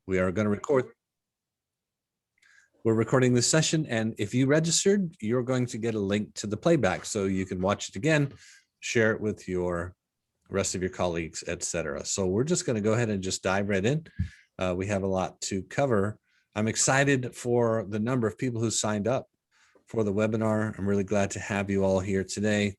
We are going to record. We're recording this session, and if you registered, you're going to get a link to the playback so you can watch it again, share it with your rest of your colleagues, etc. So we're just going to go ahead and just dive right in. We have a lot to cover. I'm excited for the number of people who signed up for the webinar. I'm really glad to have you all here today.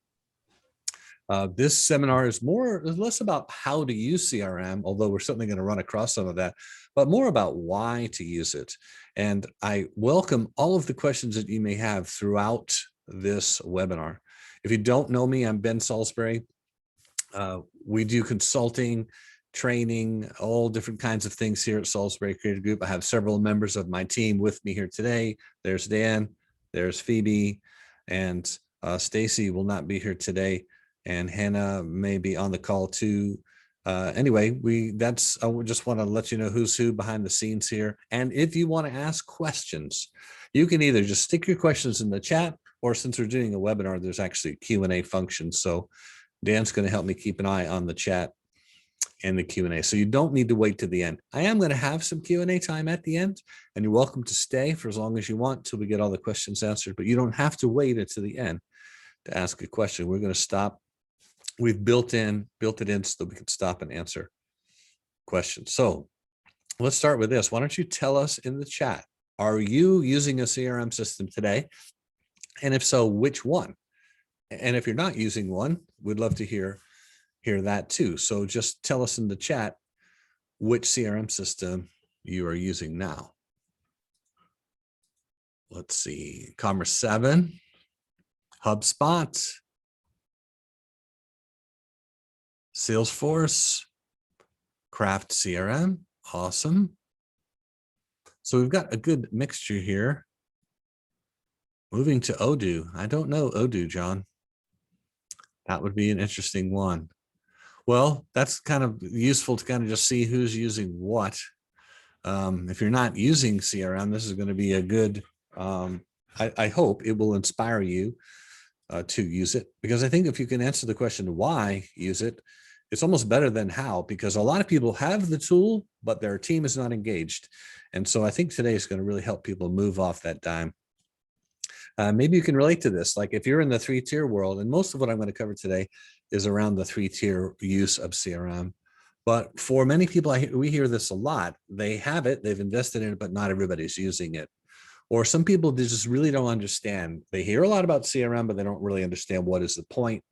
This seminar is less about how to use CRM, although we're certainly going to run across some of that, but more about why to use it. And I welcome all of the questions that you may have throughout this webinar. If you don't know me, I'm Ben Salisbury. We do consulting, training, all different kinds of things here at Salisbury Creative Group. I have several members of my team with me here today. There's Dan, there's Phoebe, and Stacy will not be here today. And Hannah may be on the call too. Anyway, I just want to let you know who's who behind the scenes here. And if you want to ask questions, you can either just stick your questions in the chat, or since we're doing a webinar, there's actually a Q&A function. So Dan's going to help me keep an eye on the chat and the Q&A. So you don't need to wait to the end. I am going to have some Q&A time at the end, and you're welcome to stay for as long as you want till we get all the questions answered, but you don't have to wait until the end to ask a question. We're going to stop. We've built it in so that we can stop and answer questions. So let's start with this. Why don't you tell us in the chat, are you using a CRM system today? And if so, which one? And if you're not using one, we'd love to hear that too. So just tell us in the chat which CRM system you are using now. Let's see, Commerce 7, HubSpot, Salesforce, Craft CRM, awesome. So we've got a good mixture here. Moving to Odoo. I don't know Odoo, John. That would be an interesting one. Well, that's kind of useful to kind of just see who's using what. If you're not using CRM, this is going to be a good, I hope it will inspire you to use it, because I think if you can answer the question why use it, it's almost better than how, because a lot of people have the tool, but their team is not engaged. And so I think today is going to really help people move off that dime. Maybe you can relate to this. Like if you're in the 3-tier world, and most of what I'm going to cover today is around the 3-tier use of CRM. But for many people, we hear this a lot. They have it, they've invested in it, but not everybody's using it. Or some people, they just really don't understand. They hear a lot about CRM, but they don't really understand what is the point.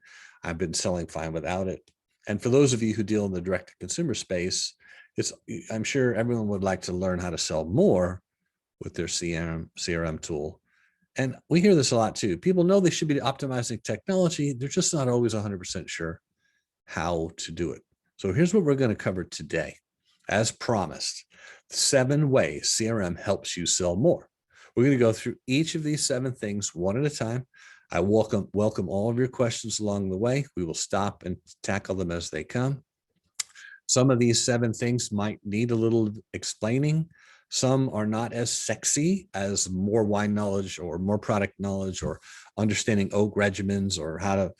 I've been selling fine without it. And for those of you who deal in the direct-to-consumer space, I'm sure everyone would like to learn how to sell more with their CRM tool. And we hear this a lot too. People know they should be optimizing technology. They're just not always 100% sure how to do it. So here's what we're going to cover today. As promised, 7 ways CRM helps you sell more. We're going to go through each of these 7 things one at a time. I welcome all of your questions along the way. We will stop and tackle them as they come. Some of these 7 things might need a little explaining. Some are not as sexy as more wine knowledge or more product knowledge or understanding oak regimens or how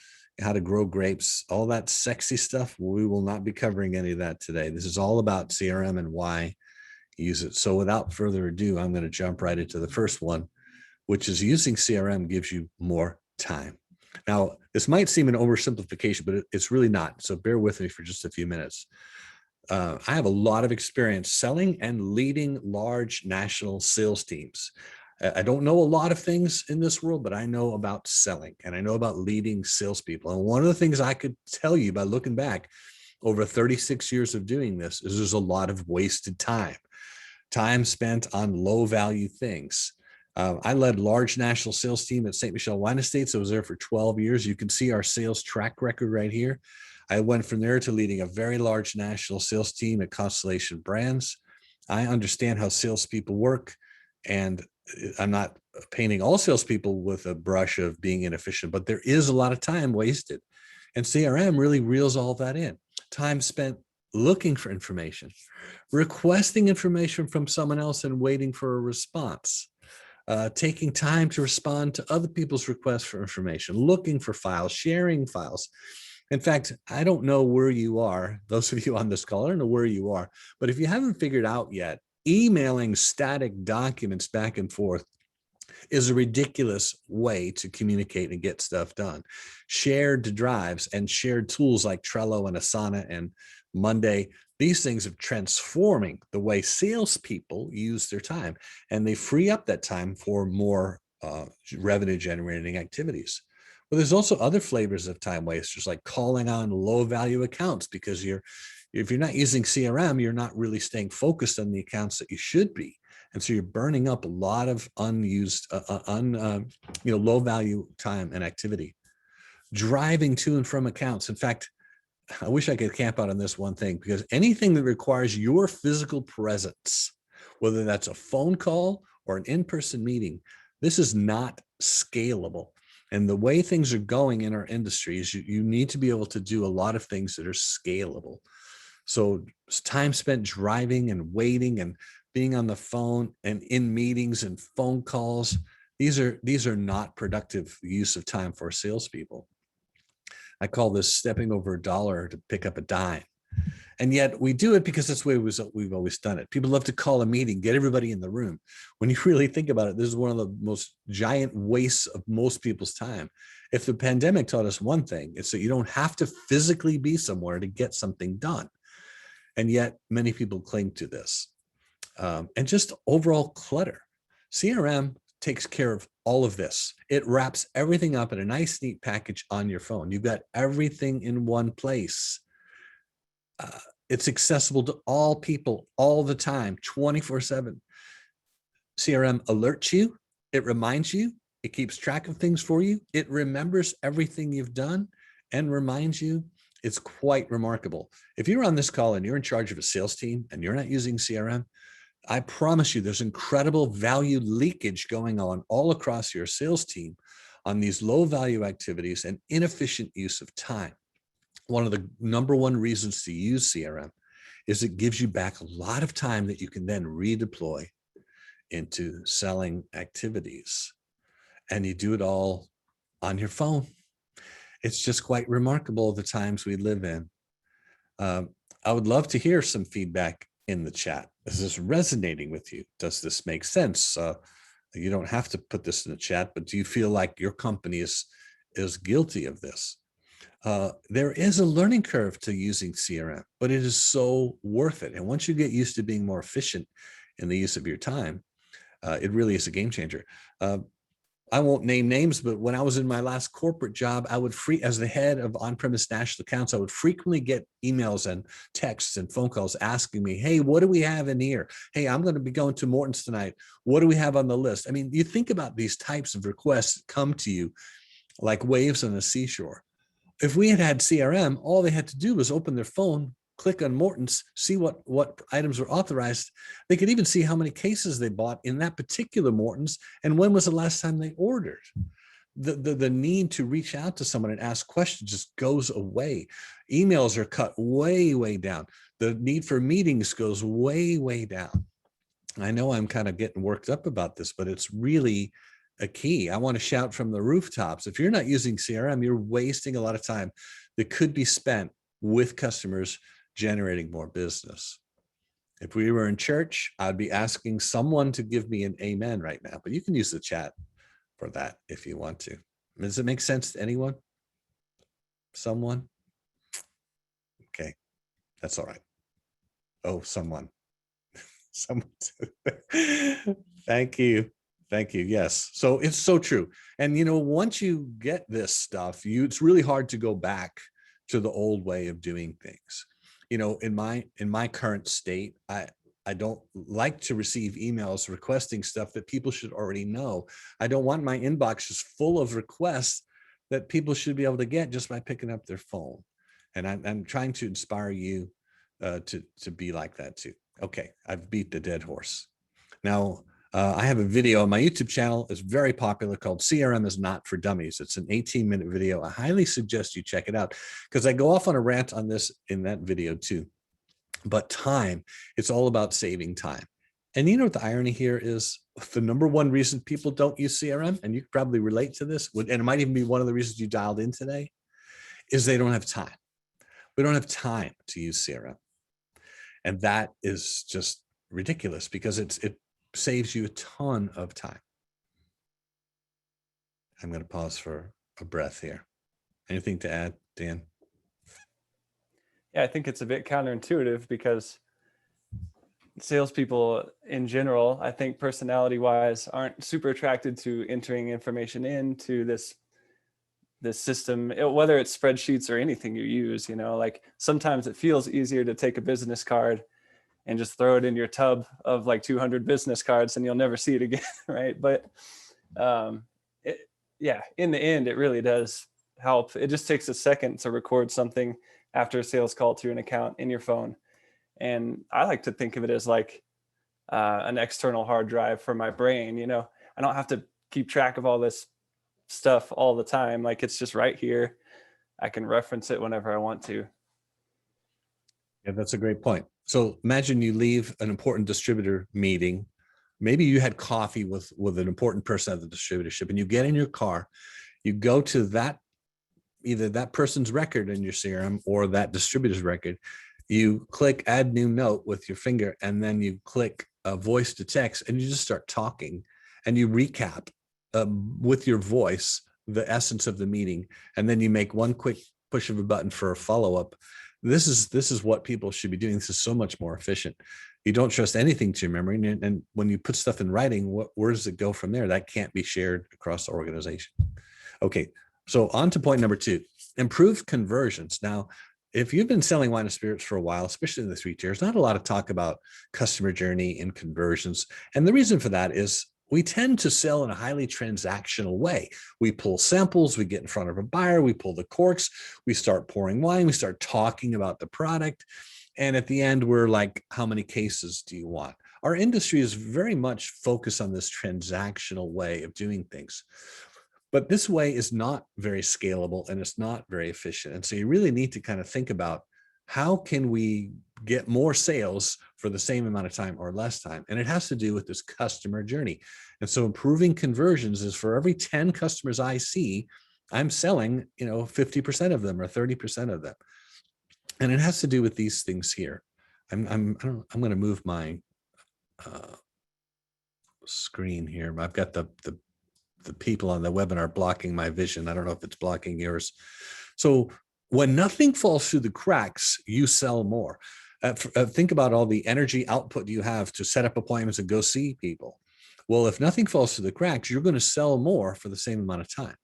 to grow grapes. All that sexy stuff, we will not be covering any of that today. This is all about CRM and why use it. So without further ado, I'm going to jump right into the first one, which is using CRM gives you more time. Now, this might seem an oversimplification, but it's really not. So bear with me for just a few minutes. I have a lot of experience selling and leading large national sales teams. I don't know a lot of things in this world, but I know about selling and I know about leading salespeople. And one of the things I could tell you by looking back over 36 years of doing this is there's a lot of wasted time spent on low value things. I led large national sales team at St. Michel Wine Estates. I was there for 12 years. You can see our sales track record right here. I went from there to leading a very large national sales team at Constellation Brands. I understand how salespeople work, and I'm not painting all salespeople with a brush of being inefficient, but there is a lot of time wasted. And CRM really reels all that in. Time spent looking for information, requesting information from someone else and waiting for a response, taking time to respond to other people's requests for information, looking for files, sharing files. In fact, I don't know where you are, those of you on this call, I don't know where you are, but if you haven't figured out yet, emailing static documents back and forth is a ridiculous way to communicate and get stuff done. Shared drives and shared tools like Trello and Asana and Monday, these things are transforming the way salespeople use their time, and they free up that time for more revenue generating activities. But there's also other flavors of time wasters, like calling on low value accounts, because if you're not using CRM, you're not really staying focused on the accounts that you should be. And so you're burning up a lot of unused, low value time and activity. Driving to and from accounts. In fact, I wish I could camp out on this one thing, because anything that requires your physical presence, whether that's a phone call or an in-person meeting, this is not scalable. And the way things are going in our industry is you need to be able to do a lot of things that are scalable. So time spent driving and waiting and being on the phone and in meetings and phone calls, these are not productive use of time for salespeople. I call this stepping over a dollar to pick up a dime. And yet we do it because that's the way we've always done it. People love to call a meeting, get everybody in the room. When you really think about it, this is one of the most giant wastes of most people's time. If the pandemic taught us one thing, it's that you don't have to physically be somewhere to get something done. And yet many people cling to this. And just overall clutter. CRM takes care of all of this. It wraps everything up in a nice, neat package on your phone. You've got everything in one place. It's accessible to all people all the time, 24/7. CRM alerts you. It reminds you. It keeps track of things for you. It remembers everything you've done and reminds you. It's quite remarkable. If you're on this call and you're in charge of a sales team and you're not using CRM, I promise you there's incredible value leakage going on all across your sales team on these low value activities and inefficient use of time. One of the number one reasons to use CRM is it gives you back a lot of time that you can then redeploy into selling activities. And you do it all on your phone. It's just quite remarkable the times we live in. I would love to hear some feedback in the chat. Is this resonating with you? Does this make sense? You don't have to put this in the chat, but do you feel like your company is guilty of this? There is a learning curve to using CRM, but it is so worth it. And once you get used to being more efficient in the use of your time, it really is a game changer. I won't name names, but when I was in my last corporate job, I would as the head of on-premise national accounts, I would frequently get emails and texts and phone calls asking me, hey, what do we have in here? Hey, I'm going to be going to Morton's tonight. What do we have on the list? I mean, you think about these types of requests that come to you like waves on the seashore. If we had CRM, all they had to do was open their phone, click on Morton's, see what items were authorized. They could even see how many cases they bought in that particular Morton's and when was the last time they ordered. The need to reach out to someone and ask questions just goes away. Emails are cut way, way down. The need for meetings goes way, way down. I know I'm kind of getting worked up about this, but it's really a key. I want to shout from the rooftops. If you're not using CRM, you're wasting a lot of time that could be spent with customers generating more business. If we were in church, I'd be asking someone to give me an amen right now, but you can use the chat for that if you want to. Does it make sense to anyone? Someone? Okay, that's all right. Oh, someone. Someone. Thank you. Thank you. Yes. So it's so true. And, once you get this stuff, it's really hard to go back to the old way of doing things. In my current state, I don't like to receive emails requesting stuff that people should already know. I don't want my inbox just full of requests that people should be able to get just by picking up their phone. And I'm trying to inspire you to be like that too. Okay, I've beat the dead horse. Now, I have a video on my YouTube channel. It's very popular called CRM is Not for Dummies. It's an 18-minute video. I highly suggest you check it out because I go off on a rant on this in that video too. But time, it's all about saving time. And you know what the irony here is? The number one reason people don't use CRM, and you could probably relate to this, and it might even be one of the reasons you dialed in today, is they don't have time. We don't have time to use CRM. And that is just ridiculous because it saves you a ton of time. I'm going to pause for a breath here. Anything to add, Dan? Yeah, I think it's a bit counterintuitive because salespeople in general, I think personality-wise, aren't super attracted to entering information into this system, whether it's spreadsheets or anything you use. Like sometimes it feels easier to take a business card and just throw it in your tub of like 200 business cards and you'll never see it again, right? But yeah, in the end, it really does help. It just takes a second to record something after a sales call to an account in your phone. And I like to think of it as like an external hard drive for my brain. I don't have to keep track of all this stuff all the time. Like it's just right here. I can reference it whenever I want to. Yeah, that's a great point. So imagine you leave an important distributor meeting. Maybe you had coffee with an important person at the distributorship, and you get in your car, you go to that, either that person's record in your CRM or that distributor's record. You click add new note with your finger, and then you click voice to text, and you just start talking, and you recap with your voice the essence of the meeting, and then you make one quick push of a button for a follow-up. This is what people should be doing. This is so much more efficient. You don't trust anything to your memory, and when you put stuff in writing, where does it go from there? That can't be shared across the organization. Okay, so on to point number 2, improved conversions. Now, if you've been selling wine and spirits for a while, especially in the 3 tiers, not a lot of talk about customer journey and conversions. And the reason for that is we tend to sell in a highly transactional way. We pull samples, we get in front of a buyer, we pull the corks, we start pouring wine, we start talking about the product. And at the end, we're like, how many cases do you want? Our industry is very much focused on this transactional way of doing things. But this way is not very scalable and it's not very efficient. And so you really need to kind of think about how can we get more sales for the same amount of time or less time? And it has to do with this customer journey. And so improving conversions is for every 10 customers I see, I'm selling, 50% of them or 30% of them. And it has to do with these things here. I'm going to move my screen here. I've got the people on the webinar blocking my vision. I don't know if it's blocking yours. So when nothing falls through the cracks, you sell more. Think about all the energy output you have to set up appointments and go see people. Well, if nothing falls through the cracks, you're going to sell more for the same amount of time,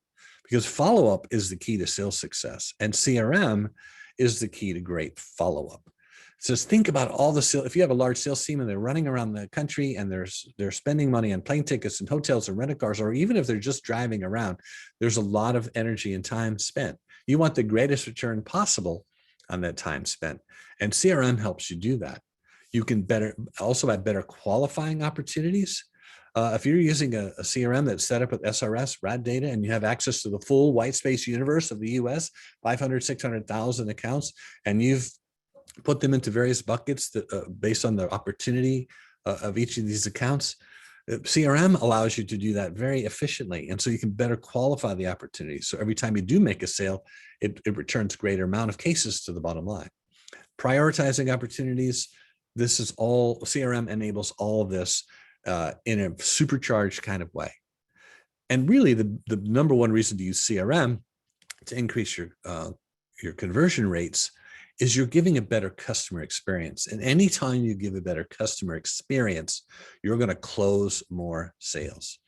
because follow-up is the key to sales success, and CRM is the key to great follow-up. So think about all the sales. If you have a large sales team and they're running around the country and they're spending money on plane tickets and hotels and rental cars, or even if they're just driving around, there's a lot of energy and time spent. You want the greatest return possible on that time spent, and CRM helps you do that. You can also have better qualifying opportunities. If you're using a CRM that's set up with SRS, Rad Data, and you have access to the full white space universe of the US, 500, 600,000 accounts, and you've put them into various buckets that, based on the opportunity of each of these accounts, CRM allows you to do that very efficiently. And so you can better qualify the opportunity. So every time you do make a sale, it returns a greater amount of cases to the bottom line. Prioritizing opportunities, this is all, CRM enables all of this in a supercharged kind of way. And really the number one reason to use CRM to increase your conversion rates is you're giving a better customer experience. And anytime you give a better customer experience, you're going to close more sales.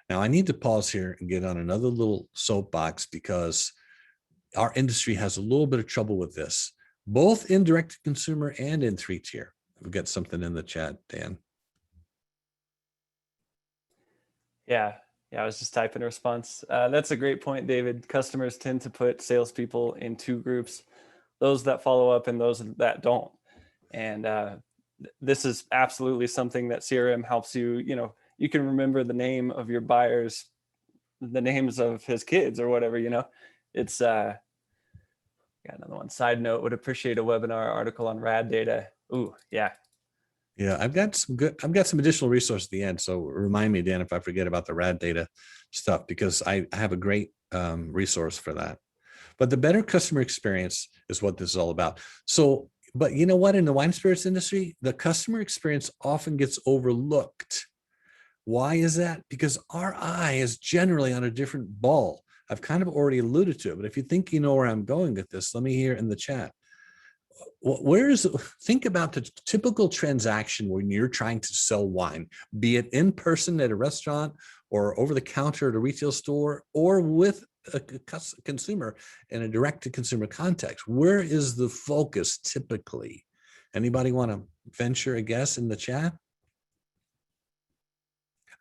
Now, I need to pause here and get on another little soapbox, because our industry has a little bit of trouble with this, both in direct to consumer and in 3-tier. We've got something in the chat, Dan. Yeah, I was just typing a response. That's a great point, David. Customers tend to put salespeople in 2 groups, those that follow up and those that don't. And this is absolutely something that CRM helps you. You can remember the name of your buyers, the names of his kids or whatever. It's got another one. Side note: would appreciate a webinar article on Rad Data. Ooh, yeah. Yeah, I've got some additional resources at the end. So remind me, Dan, if I forget about the Rad Data stuff, because I have a great resource for that. But the better customer experience is what this is all about. So But you know what? In the wine spirits industry, the customer experience often gets overlooked. Why is that? Because our eye is generally on a different ball. I've kind of already alluded to it, but if you think you know where I'm going with this, let me hear in the chat. Think about the typical transaction when you're trying to sell wine, be it in person at a restaurant or over the counter at a retail store or with a consumer in a direct to consumer context. Where is the focus typically? Anybody want to venture a guess in the chat?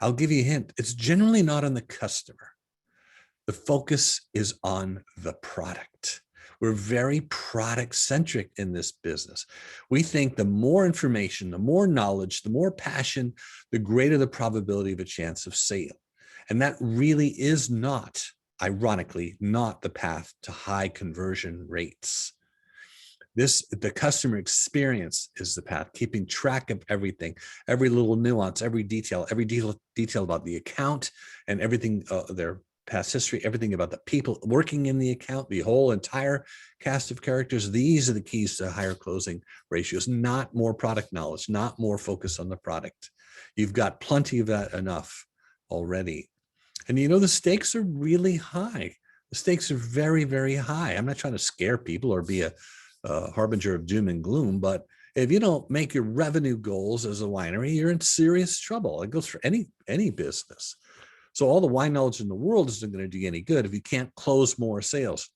I'll give you a hint. It's generally not on the customer. The focus is on the product. We're very product centric in this business. We think the more information, the more knowledge, the more passion, the greater the probability of a chance of sale. And that really is not, ironically, not the path to high conversion rates. The customer experience is the path, keeping track of everything, every little nuance, every detail about the account and everything, their past history, everything about the people working in the account, the whole entire cast of characters. These are the keys to higher closing ratios, not more product knowledge, not more focus on the product. You've got plenty of that enough already. And you know, the stakes are really high. The stakes are very, very high. I'm not trying to scare people or be a harbinger of doom and gloom, but if you don't make your revenue goals as a winery, you're in serious trouble. It goes for any business. So all the wine knowledge in the world isn't going to do you any good if you can't close more sales.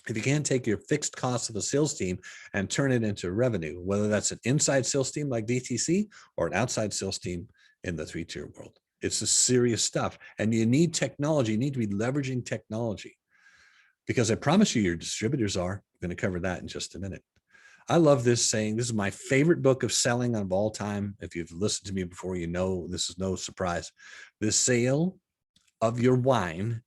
If you can't take your fixed costs of a sales team and turn it into revenue, whether that's an inside sales team like DTC or an outside sales team in the 3-tier world. It's the serious stuff. And you need technology. You need to be leveraging technology. Because I promise you, your distributors are. I'm going to cover that in just a minute. I love this saying. This is my favorite book of selling of all time. If you've listened to me before, you know this is no surprise. The sale of your wine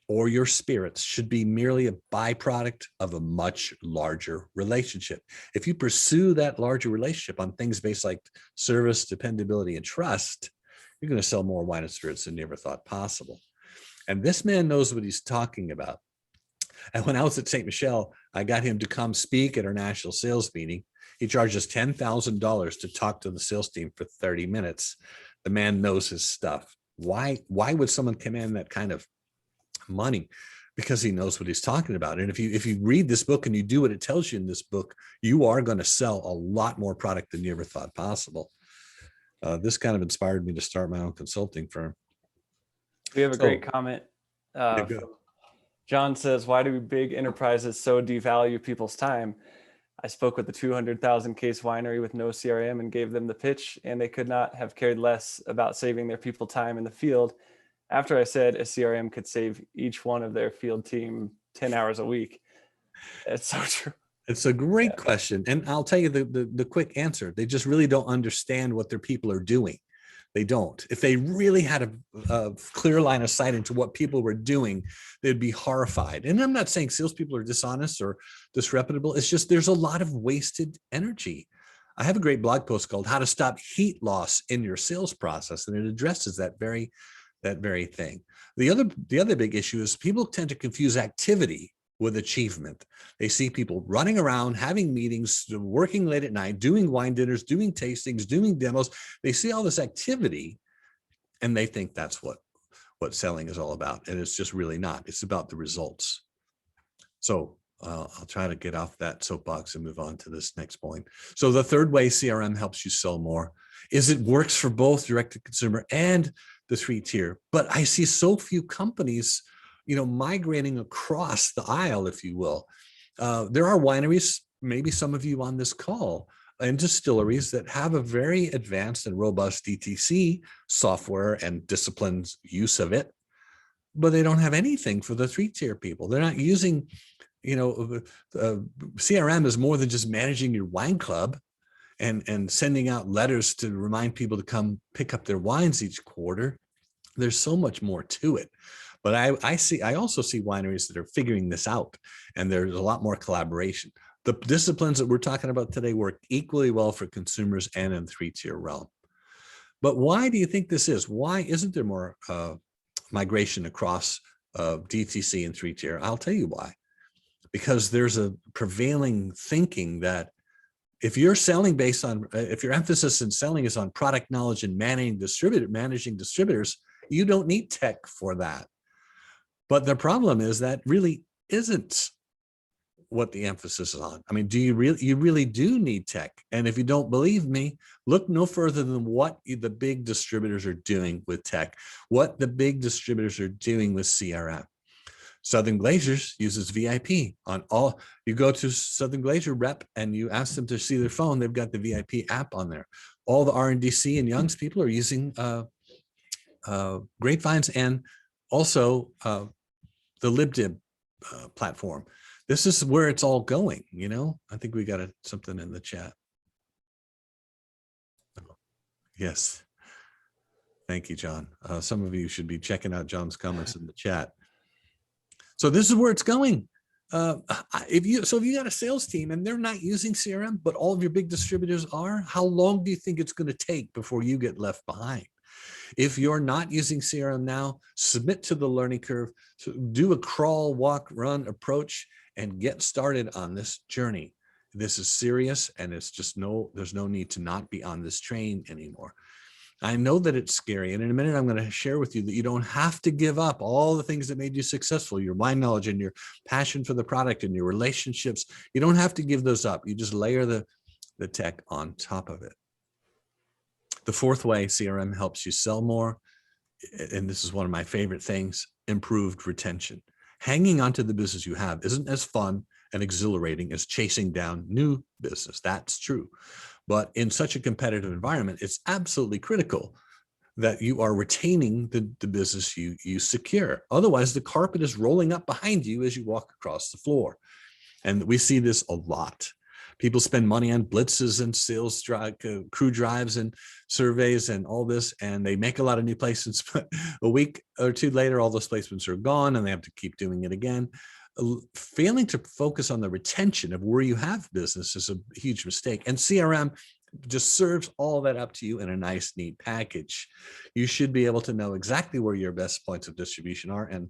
or your spirits should be merely a byproduct of a much larger relationship. If you pursue that larger relationship on things based like service, dependability, and trust, you're going to sell more wine and spirits than you ever thought possible. And this man knows what he's talking about. And when I was at St. Michel, I got him to come speak at our national sales meeting. He charged us $10,000 to talk to the sales team for 30 minutes. The man knows his stuff. Why would someone command that kind of money? Because he knows what he's talking about. And if you read this book and you do what it tells you in this book, you are going to sell a lot more product than you ever thought possible. This kind of inspired me to start my own consulting firm. We have a great comment. John says, why do big enterprises so devalue people's time? I spoke with a 200,000 case winery with no CRM and gave them the pitch, and they could not have cared less about saving their people time in the field after I said a CRM could save each one of their field team 10 hours a week. It's so true. It's a great question. And I'll tell you the quick answer. They just really don't understand what their people are doing. They don't. If they really had a clear line of sight into what people were doing, they'd be horrified. And I'm not saying salespeople are dishonest or disreputable. It's just there's a lot of wasted energy. I have a great blog post called How to Stop Heat Loss in Your Sales Process, and it addresses that very thing. The other big issue is people tend to confuse activity with achievement. They see people running around, having meetings, working late at night, doing wine dinners, doing tastings, doing demos. They see all this activity and they think that's what selling is all about. And it's just really not. It's about the results. So I'll try to get off that soapbox and move on to this next point. So the third way CRM helps you sell more is it works for both direct to consumer and the 3-tier. But I see so few companies migrating across the aisle, if you will. There are wineries, maybe some of you on this call, and distilleries that have a very advanced and robust DTC software and disciplined use of it, but they don't have anything for the 3-tier people. They're not using, CRM is more than just managing your wine club and sending out letters to remind people to come pick up their wines each quarter. There's so much more to it. But I also see wineries that are figuring this out, and there's a lot more collaboration. The disciplines that we're talking about today work equally well for consumers and in the 3-tier realm. But why do you think this is? Why isn't there more migration across DTC and 3-tier? I'll tell you why. Because there's a prevailing thinking that if you're selling based on, if your emphasis in selling is on product knowledge and managing distributors, you don't need tech for that. But the problem is that really isn't what the emphasis is on. I mean, you really do need tech. And if you don't believe me, look no further than what the big distributors are doing with tech, what the big distributors are doing with CRM. Southern Glazers uses VIP on all. You go to Southern Glazer rep and you ask them to see their phone, they've got the VIP app on there. All the RNDC and Young's people are using Grapevines and also the LibDib platform. This is where it's all going, you know. I think we got something in the chat. Oh, yes. Thank you, John. Some of you should be checking out John's comments in the chat. So this is where it's going. If you got a sales team and they're not using CRM, but all of your big distributors are, how long do you think it's going to take before you get left behind? If you're not using CRM now, submit to the learning curve, so do a crawl, walk, run approach, and get started on this journey. This is serious, and it's just there's no need to not be on this train anymore. I know that it's scary, and in a minute, I'm going to share with you that you don't have to give up all the things that made you successful, your mind knowledge and your passion for the product and your relationships. You don't have to give those up. You just layer the tech on top of it. The fourth way CRM helps you sell more, and this is one of my favorite things, improved retention. Hanging onto the business you have isn't as fun and exhilarating as chasing down new business. That's true. But in such a competitive environment, it's absolutely critical that you are retaining the business you secure. Otherwise, the carpet is rolling up behind you as you walk across the floor. And we see this a lot. People spend money on blitzes and sales crew drives and surveys and all this, and they make a lot of new placements, but a week or two later, all those placements are gone and they have to keep doing it again. Failing to focus on the retention of where you have business is a huge mistake. And CRM just serves all that up to you in a nice, neat package. You should be able to know exactly where your best points of distribution are and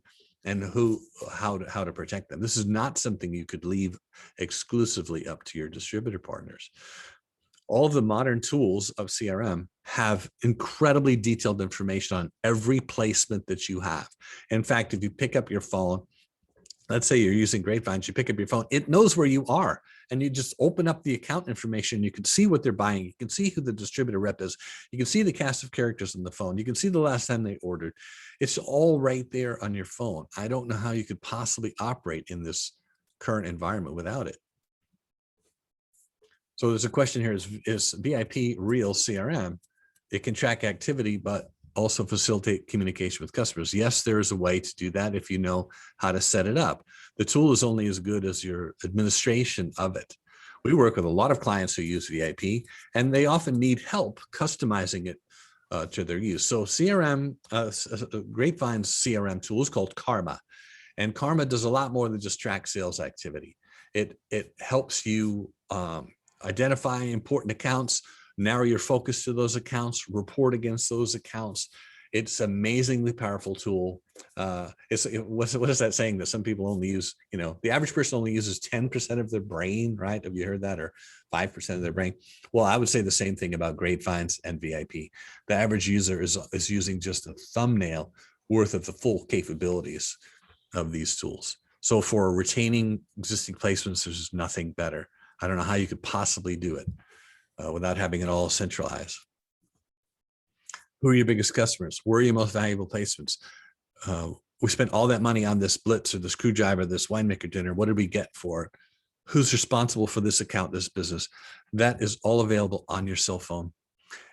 how to protect them. This is not something you could leave exclusively up to your distributor partners. All of the modern tools of CRM have incredibly detailed information on every placement that you have. In fact, if you pick up your phone, let's say you're using Grapevines, you pick up your phone, it knows where you are, and you just open up the account information. You can see what they're buying. You can see who the distributor rep is. You can see the cast of characters on the phone. You can see the last time they ordered. It's all right there on your phone. I don't know how you could possibly operate in this current environment without it. So there's a question here, is VIP real CRM? It can track activity, but also facilitate communication with customers. Yes, there is a way to do that if you know how to set it up. The tool is only as good as your administration of it. We work with a lot of clients who use VIP, and they often need help customizing it to their use. So CRM, Grapevine's CRM tool is called Karma, and Karma does a lot more than just track sales activity. It helps you identify important accounts, narrow your focus to those accounts, report against those accounts. It's an amazingly powerful tool. What is that saying that some people only use, the average person only uses 10% of their brain, right? Have you heard that? Or 5% of their brain? Well, I would say the same thing about Grapevines and VIP. The average user is using just a thumbnail worth of the full capabilities of these tools. So for retaining existing placements, there's nothing better. I don't know how you could possibly do it without having it all centralized. Who are your biggest customers? Where are your most valuable placements? We spent all that money on this blitz or this screwdriver, this winemaker dinner. What did we get for it? Who's responsible for this account, this business? That is all available on your cell phone.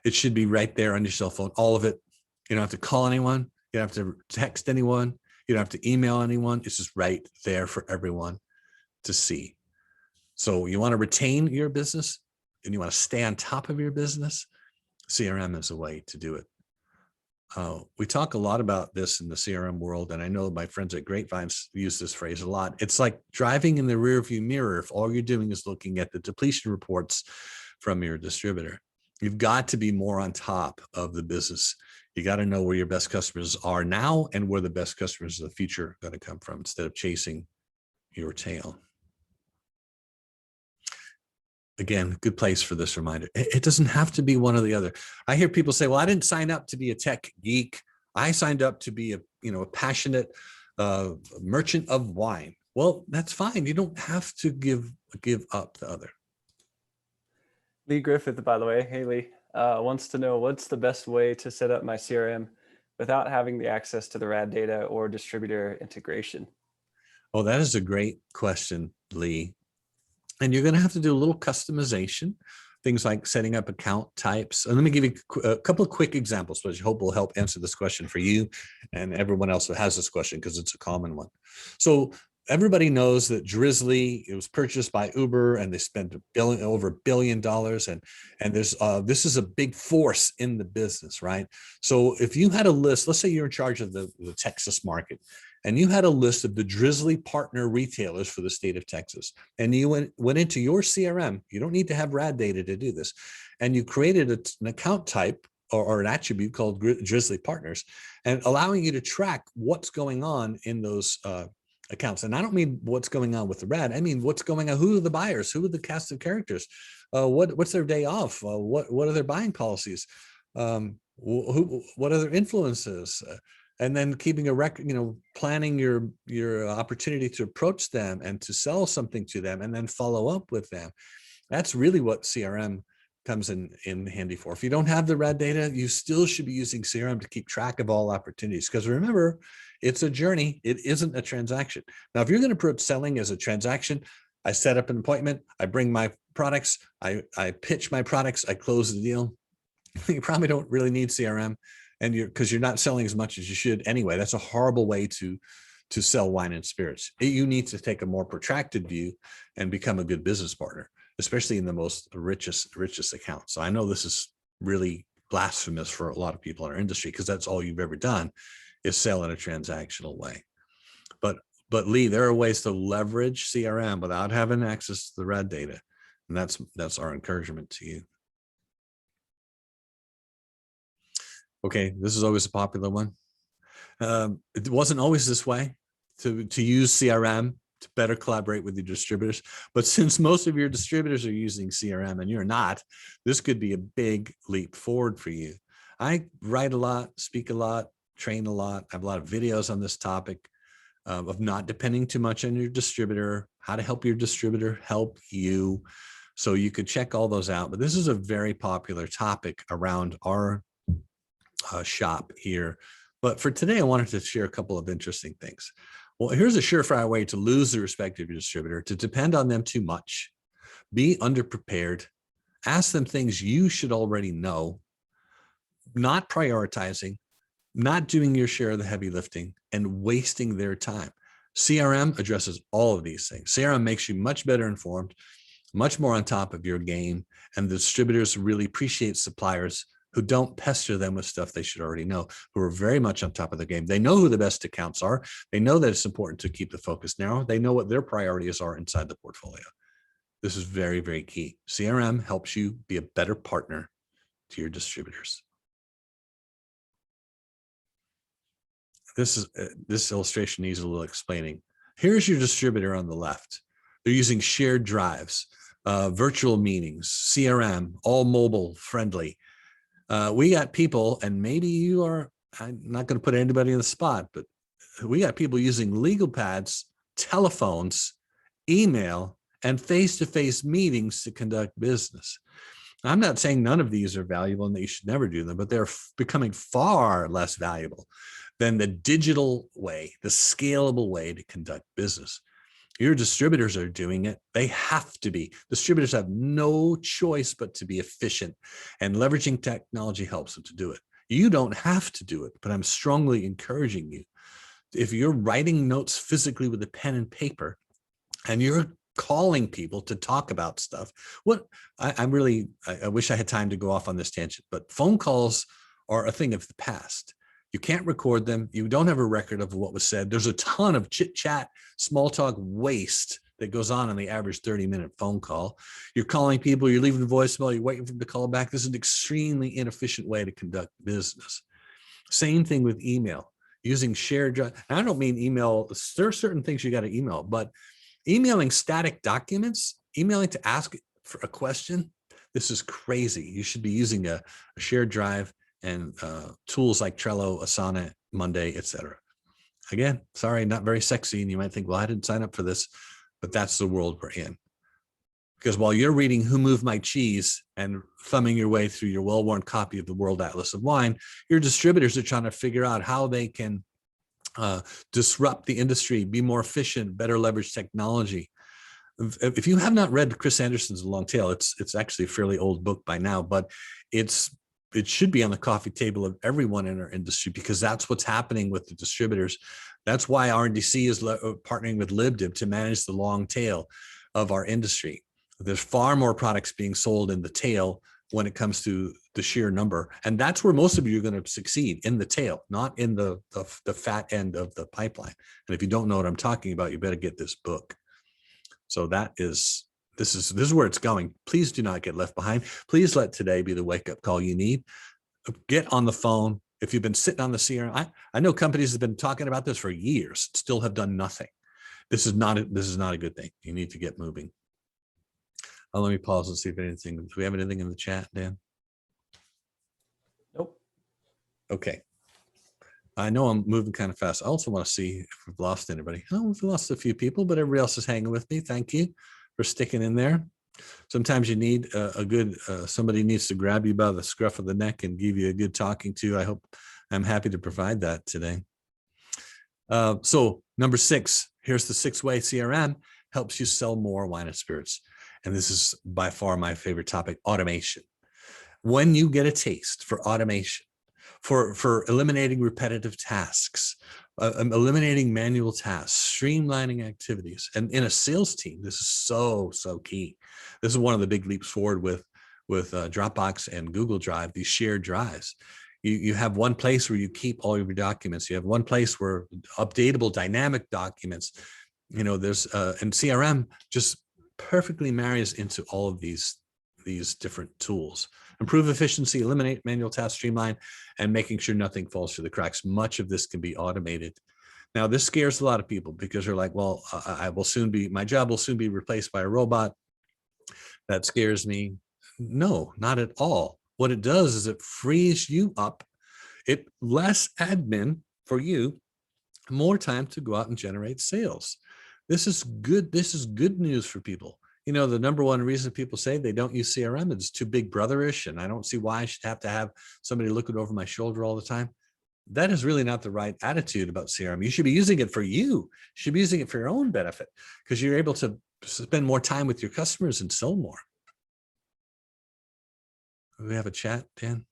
It should be right there on your cell phone, all of it. You don't have to call anyone. You don't have to text anyone. You don't have to email anyone. It's just right there for everyone to see. So you want to retain your business and you want to stay on top of your business, CRM is a way to do it. We talk a lot about this in the CRM world, and I know my friends at Grapevines use this phrase a lot. It's like driving in the rearview mirror if all you're doing is looking at the depletion reports from your distributor. You've got to be more on top of the business. You got to know where your best customers are now and where the best customers of the future are going to come from instead of chasing your tail. Again, good place for this reminder. It doesn't have to be one or the other. I hear people say, well, I didn't sign up to be a tech geek. I signed up to be a passionate merchant of wine. Well, that's fine. You don't have to give up the other. Lee Griffith, by the way, hey Lee, wants to know what's the best way to set up my CRM without having the access to the Rad Data or distributor integration? Oh, that is a great question, Lee. And you're going to have to do a little customization, things like setting up account types. And let me give you a couple of quick examples, which I hope will help answer this question for you and everyone else who has this question, because it's a common one. So everybody knows that Drizzly, it was purchased by Uber, and they spent over $1 billion. And there's this is a big force in the business, right? So if you had a list, let's say you're in charge of the Texas market, and you had a list of the Drizzly partner retailers for the state of Texas, and you went into your CRM, you don't need to have Rad Data to do this, and you created an account type or an attribute called Drizzly Partners, and allowing you to track what's going on in those accounts. And I don't mean what's going on with the Rad, I mean what's going on, who are the buyers, who are the cast of characters, what's their day off, what are their buying policies, what are their influences, and then keeping a record, planning your opportunity to approach them and to sell something to them, and then follow up with them. That's really what CRM comes in handy for. If you don't have the Rad Data, you still should be using CRM to keep track of all opportunities, because remember, it's a journey. It isn't a transaction. Now, if you're going to approach selling as a transaction, I set up an appointment, I bring my products, I pitch my products, I close the deal. You probably don't really need CRM, and because you're not selling as much as you should anyway. That's a horrible way to sell wine and spirits. You need to take a more protracted view and become a good business partner, especially in the most richest accounts. So I know this is really blasphemous for a lot of people in our industry, because that's all you've ever done is sell in a transactional way. But Lee, there are ways to leverage CRM without having access to the Rad Data, and that's our encouragement to you. Okay, this is always a popular one. It wasn't always this way to use CRM to better collaborate with your distributors. But since most of your distributors are using CRM and you're not, this could be a big leap forward for you. I write a lot, speak a lot, train a lot. I have a lot of videos on this topic of not depending too much on your distributor, how to help your distributor help you. So you could check all those out. But this is a very popular topic around our shop here. But for today, I wanted to share a couple of interesting things. Well, here's a surefire way to lose the respect of your distributor: to depend on them too much, be underprepared, ask them things you should already know, not prioritizing, not doing your share of the heavy lifting, and wasting their time. CRM addresses all of these things. CRM makes you much better informed, much more on top of your game, and the distributors really appreciate suppliers who don't pester them with stuff they should already know, who are very much on top of the game. They know who the best accounts are. They know that it's important to keep the focus narrow. They know what their priorities are inside the portfolio. This is very, very key. CRM helps you be a better partner to your distributors. This illustration needs a little explaining. Here's your distributor on the left. They're using shared drives, virtual meetings, CRM, all mobile friendly. We got people, and maybe you are, I'm not going to put anybody in the spot, but we got people using legal pads, telephones, email, and face-to-face meetings to conduct business. I'm not saying none of these are valuable and that you should never do them, but they're becoming far less valuable than the digital way, the scalable way to conduct business. Your distributors are doing it. They have to be. Distributors have no choice but to be efficient, and leveraging technology helps them to do it. You don't have to do it, but I'm strongly encouraging you. If you're writing notes physically with a pen and paper, and you're calling people to talk about stuff, I wish I had time to go off on this tangent, but phone calls are a thing of the past. You can't record them. You don't have a record of what was said. There's a ton of chit chat, small talk waste that goes on the average 30-minute phone call. You're calling people, you're leaving a voicemail, you're waiting for them to call back. This is an extremely inefficient way to conduct business. Same thing with email, using shared drive. I don't mean email. There are certain things you got to email, but emailing static documents, emailing to ask for a question, this is crazy. You should be using a shared drive and tools like Trello, Asana, Monday, etc. Again, sorry, not very sexy. And you might think, well, I didn't sign up for this, but that's the world we're in. Because while you're reading Who Moved My Cheese and thumbing your way through your well-worn copy of the World Atlas of Wine, your distributors are trying to figure out how they can disrupt the industry, be more efficient, better leverage technology. If you have not read Chris Anderson's Long Tail, it's actually a fairly old book by now, but it should be on the coffee table of everyone in our industry, because that's what's happening with the distributors. That's why RDC is partnering with LibDib to manage the long tail of our industry. There's far more products being sold in the tail when it comes to the sheer number. And that's where most of you are going to succeed, in the tail, not in the fat end of the pipeline. And if you don't know what I'm talking about, you better get this book. So this is where it's going. Please do not get left behind. Please let today be the wake-up call you need. Get on the phone. If you've been sitting on the CRM, I know companies have been talking about this for years, still have done nothing. This is not a good thing. You need to get moving. Let me pause and see if anything. Do we have anything in the chat, Dan? Nope. Okay. I know I'm moving kind of fast. I also want to see if we've lost anybody. Oh, we've lost a few people, but everybody else is hanging with me. Thank you for sticking in there. Sometimes you need a good, somebody needs to grab you by the scruff of the neck and give you a good talking to. I'm happy to provide that today. So number 6, here's the 6-way CRM helps you sell more wine and spirits. And this is by far my favorite topic, automation. When you get a taste for automation, for eliminating repetitive tasks, eliminating manual tasks, streamlining activities, and in a sales team, this is so key. This is one of the big leaps forward with Dropbox and Google Drive, these shared drives. You have one place where you keep all of your documents. You have one place where updatable dynamic documents, there's and CRM just perfectly marries into all of these different tools. Improve efficiency, eliminate manual tasks, streamline, and making sure nothing falls through the cracks. Much of this can be automated. Now, this scares a lot of people because they're like, well, my job will soon be replaced by a robot. That scares me. No, not at all. What it does is it frees you up. Less admin for you, more time to go out and generate sales. This is good. This is good news for people. The number one reason people say they don't use CRM is too big brotherish, and I don't see why I should have to have somebody looking over my shoulder all the time. That is really not the right attitude about CRM. You should be using it for you. You should be using it for your own benefit, because you're able to spend more time with your customers and sell more. Do we have a chat, Dan?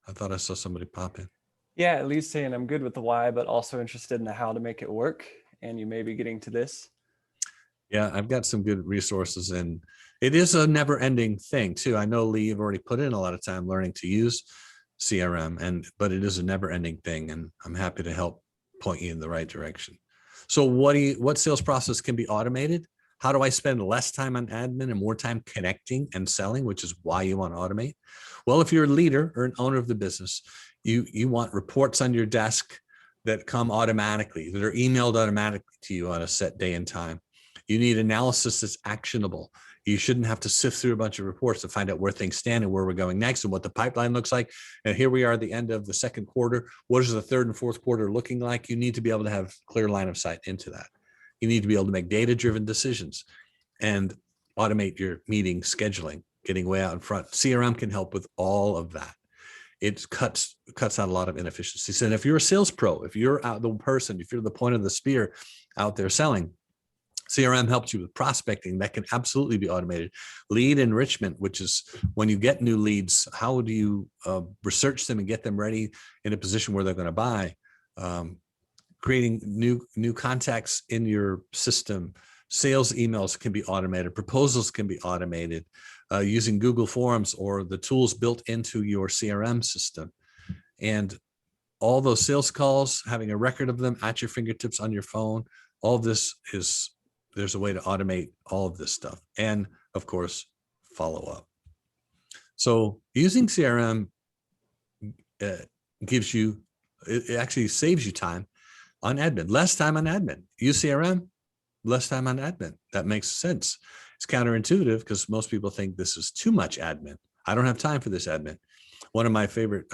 I thought I saw somebody pop in. Yeah, at least saying I'm good with the why, but also interested in the how to make it work. And you may be getting to this. Yeah, I've got some good resources, and it is a never-ending thing too. I know, Lee, you've already put in a lot of time learning to use CRM, but it is a never-ending thing, and I'm happy to help point you in the right direction. So what sales process can be automated? How do I spend less time on admin and more time connecting and selling, which is why you want to automate? Well, if you're a leader or an owner of the business, you want reports on your desk that come automatically, that are emailed automatically to you on a set day and time. You need analysis that's actionable. You shouldn't have to sift through a bunch of reports to find out where things stand and where we're going next and what the pipeline looks like. And here we are at the end of the second quarter. What is the third and fourth quarter looking like? You need to be able to have clear line of sight into that. You need to be able to make data-driven decisions and automate your meeting scheduling, getting way out in front. CRM can help with all of that. It cuts out a lot of inefficiencies. And if you're a sales pro, if you're the person, if you're the point of the spear out there selling, CRM helps you with prospecting. That can absolutely be automated. Lead enrichment, which is when you get new leads, how do you research them and get them ready in a position where they're going to buy? Creating new contacts in your system. Sales emails can be automated. Proposals can be automated using Google Forms or the tools built into your CRM system. And all those sales calls, having a record of them at your fingertips on your phone, all of this there's a way to automate all of this stuff. And of course, follow up. So using CRM it actually saves you time on admin, less time on admin. Use CRM, less time on admin. That makes sense. It's counterintuitive because most people think this is too much admin. I don't have time for this admin. One of my favorite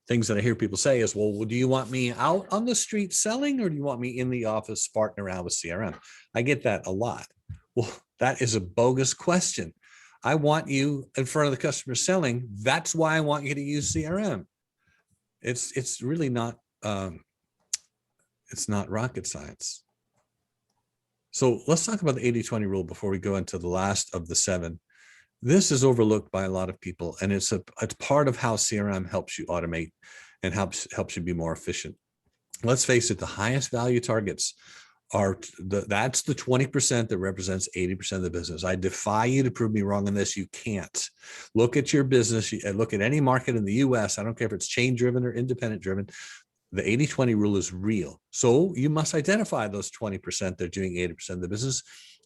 things that I hear people say is, well, do you want me out on the street selling, or do you want me in the office farting around with CRM? I get that a lot. Well, that is a bogus question. I want you in front of the customer selling. That's why I want you to use CRM. It's really not, it's not rocket science. So let's talk about the 80-20 rule before we go into the last of the 7. This is overlooked by a lot of people, and it's part of how CRM helps you automate and helps you be more efficient. Let's face it, the highest value targets are that's the 20% that represents 80% of the business. I defy you to prove me wrong on this. You can't. Look at your business, look at any market in the US. I don't care if it's chain driven or independent driven. The 80-20 rule is real. So you must identify those 20% that are doing 80% of the business.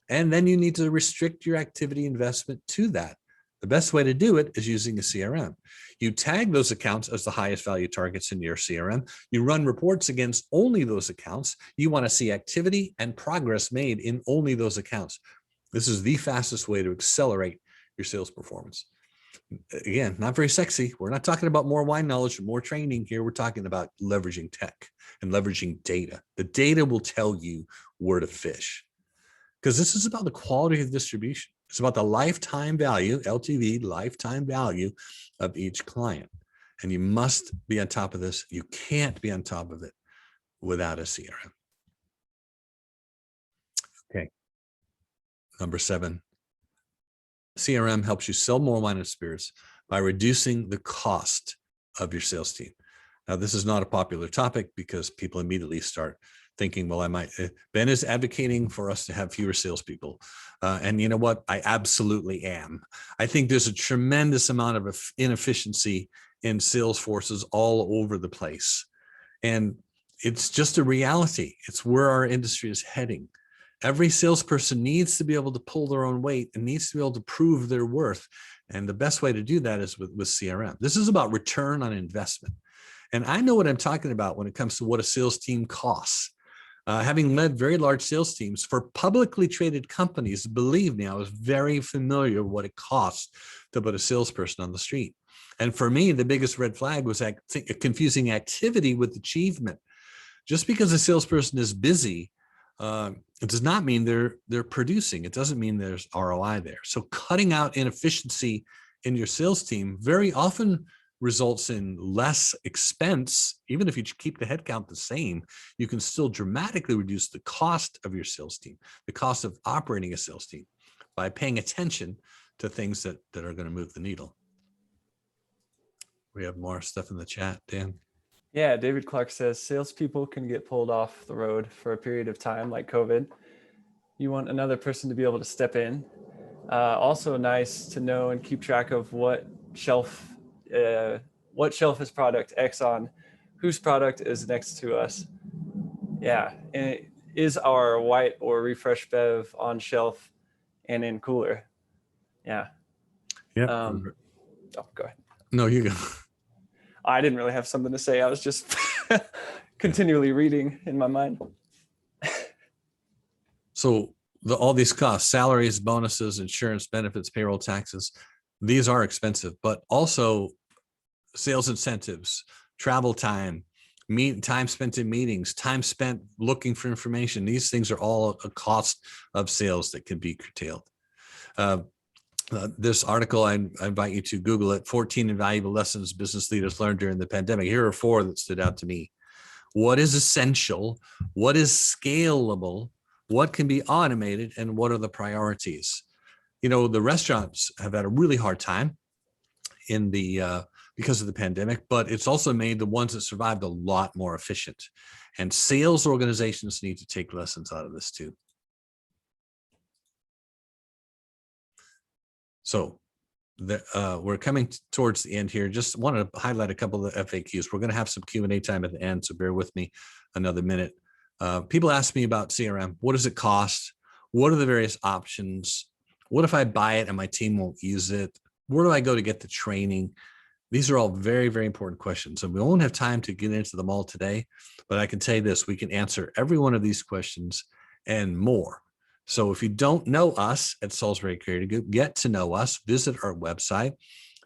And then you need to restrict your activity investment to that. The best way to do it is using a CRM. You tag those accounts as the highest value targets in your CRM. You run reports against only those accounts. You want to see activity and progress made in only those accounts. This is the fastest way to accelerate your sales performance. Again, not very sexy. We're not talking about more wine knowledge and more training here. We're talking about leveraging tech and leveraging data. The data will tell you where to fish, because this is about the quality of distribution. It's about the lifetime value, LTV, lifetime value of each client. And you must be on top of this. You can't be on top of it without a CRM. Okay. Number 7, CRM helps you sell more wine and spirits by reducing the cost of your sales team. Now, this is not a popular topic because people immediately start thinking, well, Ben is advocating for us to have fewer salespeople. And you know what? I absolutely am. I think there's a tremendous amount of inefficiency in sales forces all over the place. And it's just a reality. It's where our industry is heading. Every salesperson needs to be able to pull their own weight and needs to be able to prove their worth. And the best way to do that is with CRM. This is about return on investment. And I know what I'm talking about when it comes to what a sales team costs. Having led very large sales teams for publicly traded companies, believe me, I was very familiar with what it costs to put a salesperson on the street. And for me, the biggest red flag was confusing activity with achievement. Just because a salesperson is busy, it does not mean they're producing. It doesn't mean there's ROI there. So cutting out inefficiency in your sales team very often results in less expense. Even if you keep the headcount the same, you can still dramatically reduce the cost of your sales team, the cost of operating a sales team, by paying attention to things that are going to move the needle. We have more stuff in the chat, Dan. Yeah, David Clark says salespeople can get pulled off the road for a period of time, like COVID. You want another person to be able to step in. Also nice to know and keep track of what shelf is product X on, whose product is next to us. Yeah, and is our white or refresh bev on shelf and in cooler? Yeah. Yeah. Oh, go ahead. No, you go. I didn't really have something to say. I was just continually reading in my mind. So all these costs, salaries, bonuses, insurance, benefits, payroll, taxes, these are expensive, but also sales incentives, travel time, time spent in meetings, time spent looking for information. These things are all a cost of sales that can be curtailed. This article, I invite you to Google it, 14 invaluable lessons business leaders learned during the pandemic. Here are 4 that stood out to me. What is essential? What is scalable? What can be automated? And what are the priorities? You know, the restaurants have had a really hard time in the because of the pandemic, but it's also made the ones that survived a lot more efficient. And sales organizations need to take lessons out of this too. So we're coming towards the end here. Just want to highlight a couple of the FAQs. We're going to have some Q&A time at the end, so bear with me another minute. People ask me about CRM. What does it cost? What are the various options? What if I buy it and my team won't use it? Where do I go to get the training? These are all very, very important questions, and we won't have time to get into them all today, but I can tell you this, we can answer every one of these questions and more So if you don't know us at Salisbury Creative Group, get to know us, visit our website,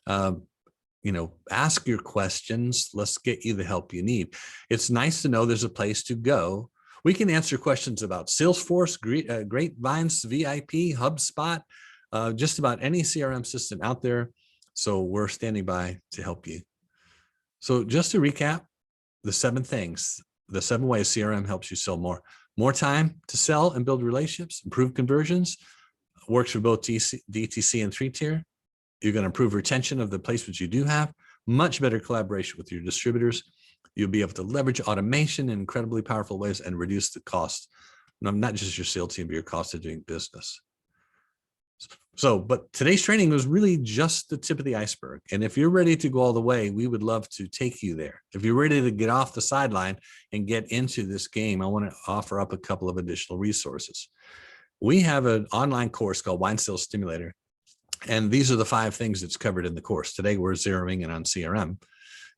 ask your questions. Let's get you the help you need. It's nice to know there's a place to go. We can answer questions about Salesforce, Grapevines, VIP, HubSpot, just about any CRM system out there. So we're standing by to help you. So just to recap, the 7 things, the 7 ways CRM helps you sell more. More time to sell and build relationships, improve conversions, works for both DTC and 3-tier. You're going to improve retention of the placements you do have, much better collaboration with your distributors. You'll be able to leverage automation in incredibly powerful ways and reduce the cost, not just your sales team, but your cost of doing business. So, but today's training was really just the tip of the iceberg. And if you're ready to go all the way, we would love to take you there. If you're ready to get off the sideline and get into this game, I want to offer up a couple of additional resources. We have an online course called Wine Sales Stimulator. And these are the 5 things that's covered in the course. Today, we're zeroing in on CRM.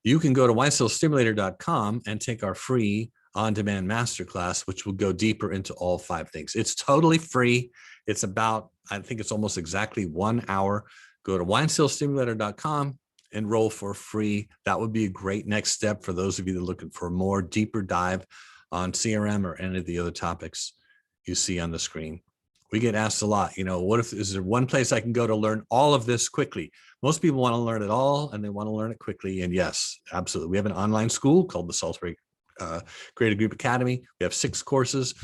You can go to winesalesstimulator.com and take our free on-demand masterclass, which will go deeper into all 5 things. It's totally free. It's about, I think it's almost exactly 1 hour. Go to winesalesstimulator.com, enroll for free. That would be a great next step for those of you that are looking for a more deeper dive on CRM or any of the other topics you see on the screen. We get asked a lot, what if, is there one place I can go to learn all of this quickly? Most people want to learn it all and they want to learn it quickly. And yes, absolutely. We have an online school called the Salisbury Creative Group Academy. We have 6 courses,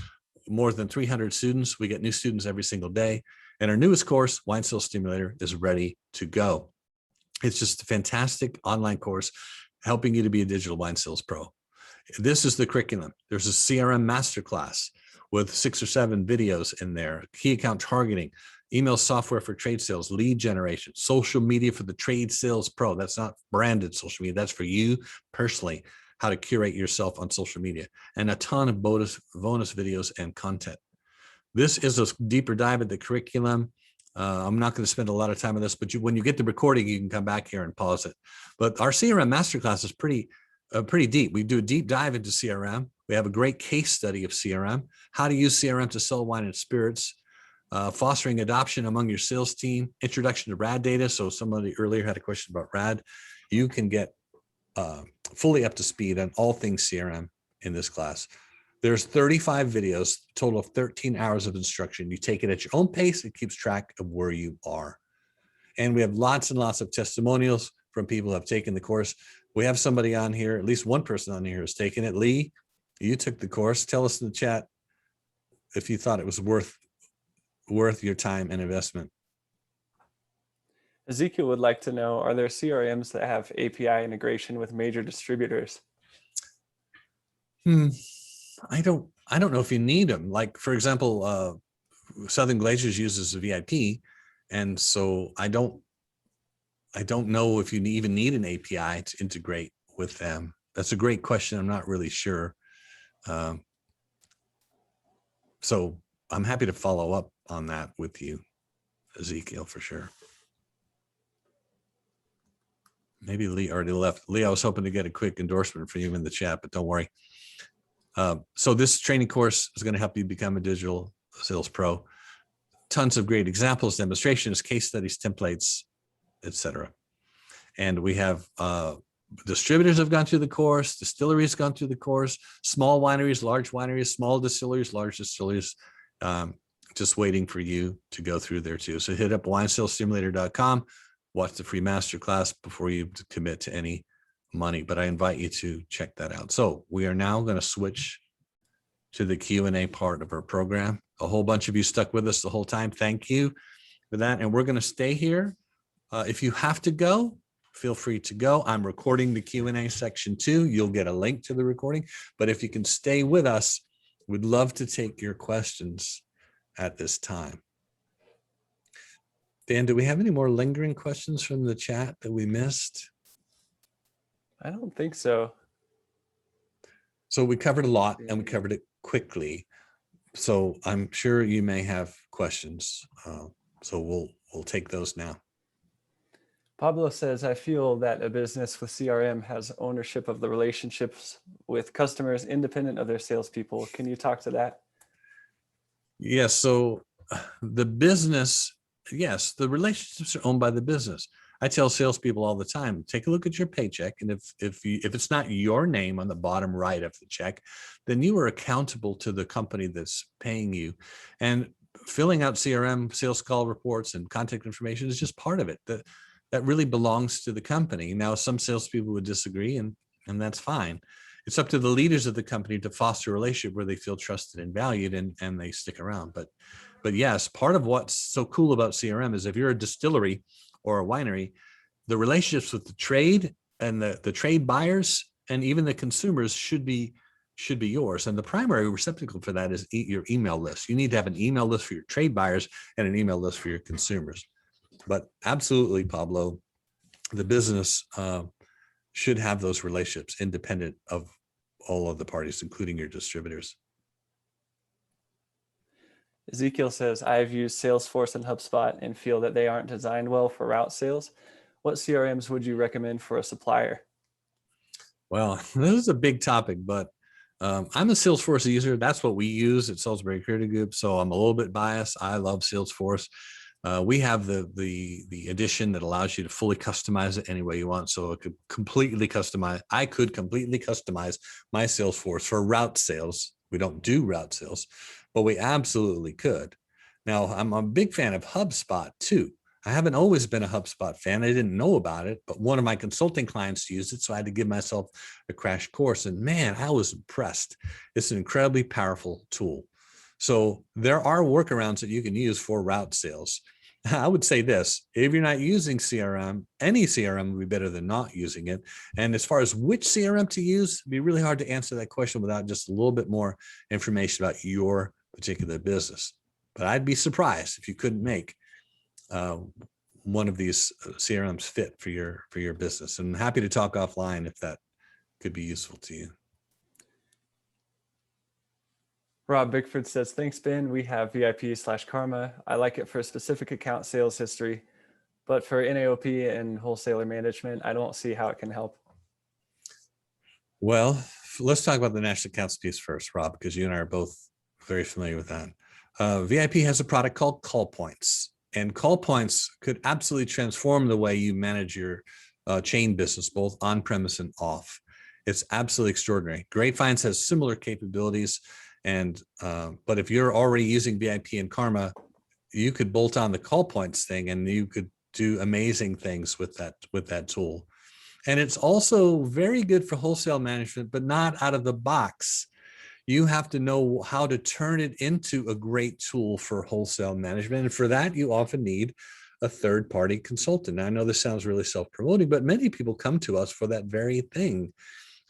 more than 300 students. We get new students every single day. And our newest course, Wine Sales Stimulator, is ready to go. It's just a fantastic online course helping you to be a digital wine sales pro. This is the curriculum. There's a CRM Master Class with 6 or 7 videos in there, key account targeting, email software for trade sales, lead generation, social media for the trade sales pro. That's not branded social media. That's for you personally, how to curate yourself on social media, and a ton of bonus videos and content. This is a deeper dive at the curriculum. I'm not going to spend a lot of time on this, but when you get the recording, you can come back here and pause it. But our CRM Masterclass is pretty deep. We do a deep dive into CRM. We have a great case study of CRM, how to use CRM to sell wine and spirits, fostering adoption among your sales team, introduction to Rad Data. So somebody earlier had a question about Rad. You can get fully up to speed on all things CRM in this class. There's 35 videos, total of 13 hours of instruction. You take it at your own pace. It keeps track of where you are. And we have lots and lots of testimonials from people who have taken the course. We have somebody on here, at least one person on here has taken it. Lee, you took the course. Tell us in the chat if you thought it was worth your time and investment. Ezekiel would like to know, are there CRMs that have API integration with major distributors? I don't know if you need them. Like, for example, Southern Glaciers uses a VIP. And so I don't know if you even need an API to integrate with them. That's a great question. I'm not really sure. So I'm happy to follow up on that with you, Ezekiel, for sure. Maybe Lee already left. Lee, I was hoping to get a quick endorsement for you in the chat, but don't worry. So this training course is going to help you become a digital sales pro. Tons of great examples, demonstrations, case studies, templates, etc. And we have distributors have gone through the course, distilleries gone through the course, small wineries, large wineries, small distilleries, large distilleries, just waiting for you to go through there too. So hit up winesalesstimulator.com, watch the free masterclass before you commit to any money, but I invite you to check that out. So we are now going to switch to the Q&A part of our program. A whole bunch of you stuck with us the whole time. Thank you for that. And we're going to stay here. If you have to go, feel free to go. I'm recording the Q&A section too. You'll get a link to the recording, but if you can stay with us, we'd love to take your questions at this time. Dan, do we have any more lingering questions from the chat that we missed? I don't think so. So we covered a lot and we covered it quickly. So I'm sure you may have questions. So we'll take those now. Pablo says, I feel that a business with CRM has ownership of the relationships with customers independent of their salespeople. Can you talk to that? Yes. So the business, yes, the relationships are owned by the business. I tell salespeople all the time, take a look at your paycheck. And if it's not your name on the bottom right of the check, then you are accountable to the company that's paying you. And filling out CRM sales call reports and contact information is just part of it. That really belongs to the company. Now, some salespeople would disagree, and that's fine. It's up to the leaders of the company to foster a relationship where they feel trusted and valued, and they stick around. But yes, part of what's so cool about CRM is if you're a distillery or a winery, the relationships with the trade and the trade buyers and even the consumers should be yours. And the primary receptacle for that is your email list. You need to have an email list for your trade buyers and an email list for your consumers. But absolutely, Pablo, the business should have those relationships independent of all of the parties, including your distributors. Ezekiel says, I've used Salesforce and HubSpot and feel that they aren't designed well for route sales. What CRMs would you recommend for a supplier? Well, this is a big topic, but I'm a Salesforce user. That's what we use at Salisbury Creative Group. So I'm a little bit biased. I love Salesforce. We have the edition that allows you to fully customize it any way you want. So it could completely customize. I could completely customize my Salesforce for route sales. We don't do route sales, but we absolutely could. Now, I'm a big fan of HubSpot too. I haven't always been a HubSpot fan. I didn't know about it, but one of my consulting clients used it, so I had to give myself a crash course. And man, I was impressed. It's an incredibly powerful tool. So there are workarounds that you can use for route sales. I would say this, if you're not using CRM, any CRM would be better than not using it. And as far as which CRM to use, it'd be really hard to answer that question without just a little bit more information about your particular business. But I'd be surprised if you couldn't make one of these CRMs fit for your business. And I'm happy to talk offline if that could be useful to you. Rob Bickford says, thanks, Ben. We have VIP/Karma. I like it for specific account sales history, but for NAOP and wholesaler management, I don't see how it can help. Well, let's talk about the national accounts piece first, Rob, because you and I are both very familiar with that. VIP has a product called Call Points, and Call Points could absolutely transform the way you manage your chain business, both on-premise and off. It's absolutely extraordinary. Grapevines has similar capabilities. And but if you're already using VIP and Karma, you could bolt on the Call Points thing and you could do amazing things with that tool. And it's also very good for wholesale management, but not out of the box. You have to know how to turn it into a great tool for wholesale management. And for that, you often need a third-party consultant. Now, I know this sounds really self-promoting, but many people come to us for that very thing.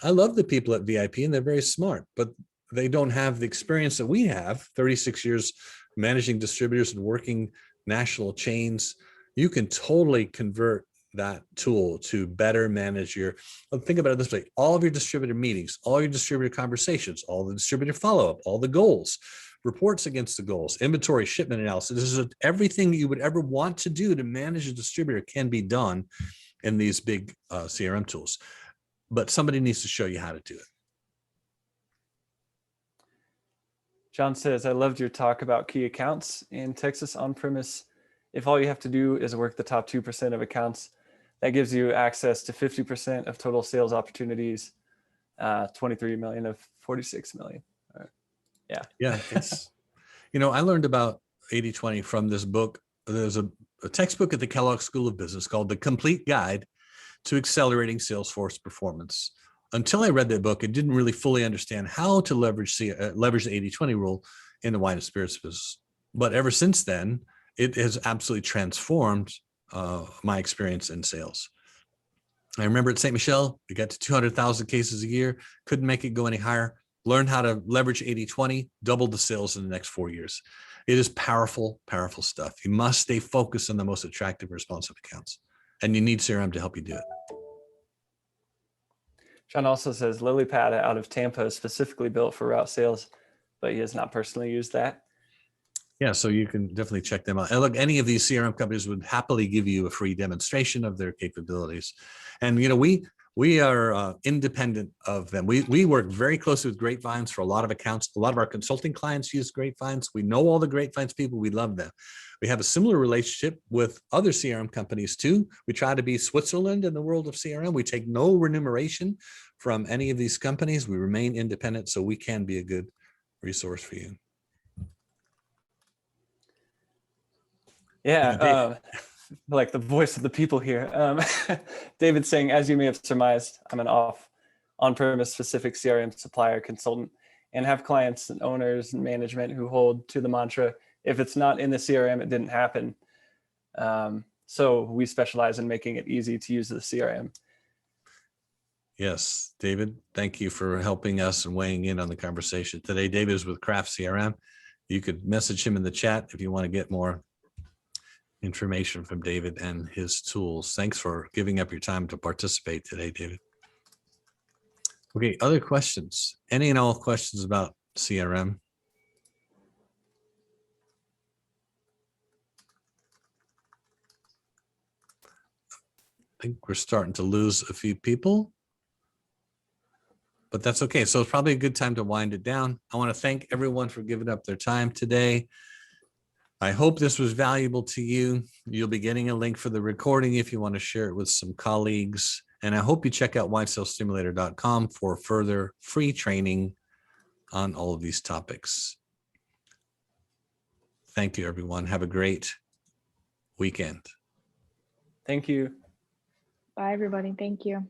I love the people at VIP and they're very smart, but they don't have the experience that we have, 36 years managing distributors and working national chains. You can totally convert that tool to better manage your, think about it this way, all of your distributor meetings, all your distributor conversations, all the distributor follow-up, all the goals, reports against the goals, inventory, shipment analysis. This is everything you would ever want to do to manage a distributor can be done in these big CRM tools, but somebody needs to show you how to do it. John says, I loved your talk about key accounts in Texas on-premise. If all you have to do is work the top 2% of accounts, that gives you access to 50% of total sales opportunities, 23 million of 46 million. Yeah. Yeah. It's, I learned about 80/20 from this book. There's a textbook at the Kellogg School of Business called The Complete Guide to Accelerating Salesforce Performance. Until I read that book, I didn't really fully understand how to leverage the 80/20 rule in the wine and spirits business. But ever since then, it has absolutely transformed my experience in sales. I remember at St. Michel, we got to 200,000 cases a year, couldn't make it go any higher, learned how to leverage 80/20, doubled the sales in the next 4 years. It is powerful, powerful stuff. You must stay focused on the most attractive, responsive accounts, and you need CRM to help you do it. John also says LilyPad out of Tampa is specifically built for route sales, but he has not personally used that. Yeah, so you can definitely check them out. And look, any of these CRM companies would happily give you a free demonstration of their capabilities. And we We are independent of them. We work very closely with Grapevines for a lot of accounts. A lot of our consulting clients use Grapevines. We know all the Grapevines people. We love them. We have a similar relationship with other CRM companies too. We try to be Switzerland in the world of CRM. We take no remuneration from any of these companies. We remain independent, so we can be a good resource for you. Yeah, like the voice of the people here. David's saying, as you may have surmised, I'm an on-premise specific CRM supplier consultant and have clients and owners and management who hold to the mantra, if it's not in the CRM, it didn't happen. So we specialize in making it easy to use the CRM. Yes, David, thank you for helping us and weighing in on the conversation today. David is with Craft CRM. You could message him in the chat if you want to get more information from David and his tools. Thanks for giving up your time to participate today, David. Okay, other questions? Any and all questions about CRM? I think we're starting to lose a few people, but that's okay. So it's probably a good time to wind it down. I want to thank everyone for giving up their time today. I hope this was valuable to you. You'll be getting a link for the recording if you want to share it with some colleagues. And I hope you check out widesalestimulator.com for further free training on all of these topics. Thank you, everyone. Have a great weekend. Thank you. Bye, everybody. Thank you.